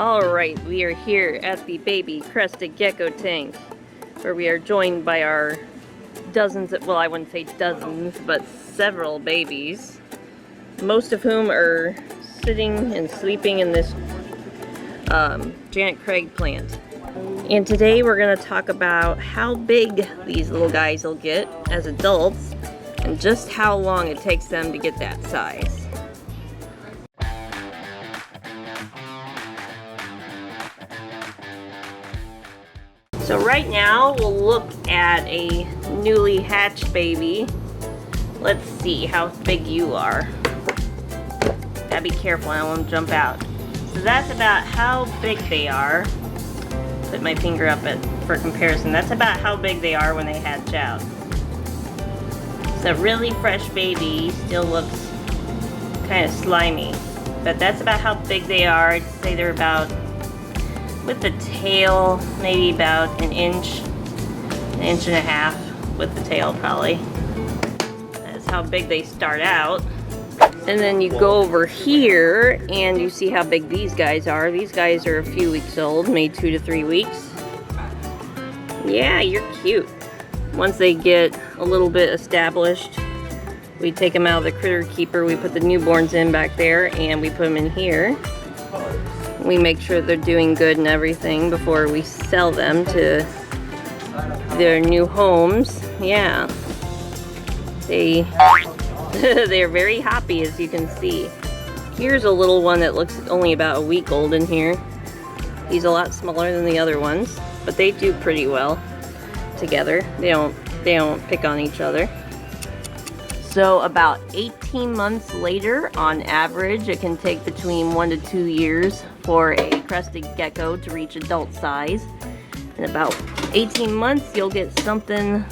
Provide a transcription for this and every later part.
Alright, we are here at the baby Crested Gecko tank, where we are joined by our dozens, well, I wouldn't say dozens, but several babies, most of whom are sitting and sleeping in this Janet Craig plant. And today we're going to talk about how big these little guys will get as adults and just how long it takes them to get that size. So right now we'll look at a newly hatched baby. Let's see how big you are. Gotta be careful, I don't want to jump out. So that's about how big they are. Put my finger up for comparison. That's about how big they are when they hatch out. So a really fresh baby still looks kind of slimy, but that's about how big they are. I'd say they're about, with the tail, maybe about an inch and a half with the tail probably. That's how big they start out. And then you go over here and you see how big these guys are. These guys are a few weeks old, maybe 2 to 3 weeks. Yeah, you're cute. Once they get a little bit established, we take them out of the critter keeper. We put the newborns in back there and we put them in here. We make sure they're doing good and everything before we sell them to their new homes. Yeah. They're very happy, as you can see. Here's a little one that looks only about a week old in here. He's a lot smaller than the other ones, but they do pretty well together. They don't pick on each other. So about 18 months later, on average, it can take between 1 to 2 years for a crested gecko to reach adult size. In about 18 months, you'll get something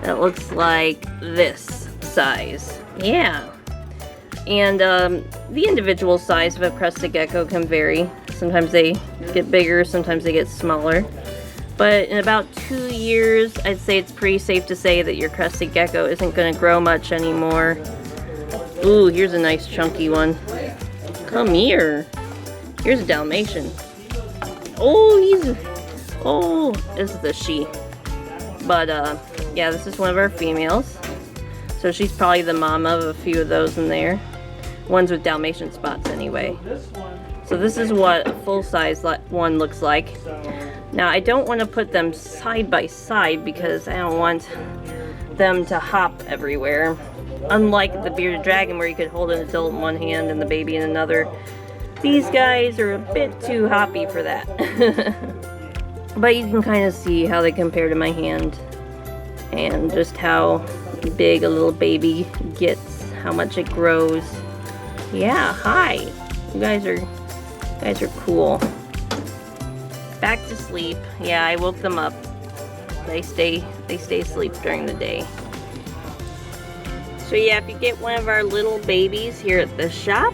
that looks like this size. Yeah. And the individual size of a crested gecko can vary. Sometimes they get bigger, sometimes they get smaller. But in about 2 years, I'd say it's pretty safe to say that your crested gecko isn't going to grow much anymore. Ooh, here's a nice chunky one. Come here. Here's a Dalmatian. Oh, this is the she. But yeah, this is one of our females. So she's probably the mama of a few of those in there. Ones with Dalmatian spots anyway. So this is what a full-size one looks like. Now I don't want to put them side by side because I don't want them to hop everywhere. Unlike the bearded dragon where you could hold an adult in one hand and the baby in another. These guys are a bit too hoppy for that. But you can kind of see how they compare to my hand. And just how big a little baby gets, how much it grows. Yeah, hi. You guys are cool. Back to sleep. Yeah, I woke them up. They stay asleep during the day. So yeah, if you get one of our little babies here at the shop,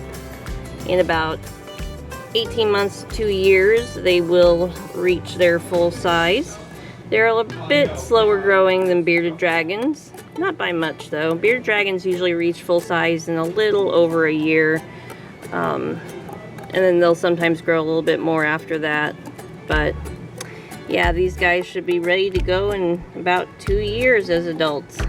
in about 18 months to 2 years, they will reach their full size. They're a bit slower growing than bearded dragons. Not by much though. Bearded dragons usually reach full size in a little over a year. And then they'll sometimes grow a little bit more after that. But yeah, these guys should be ready to go in about 2 years as adults.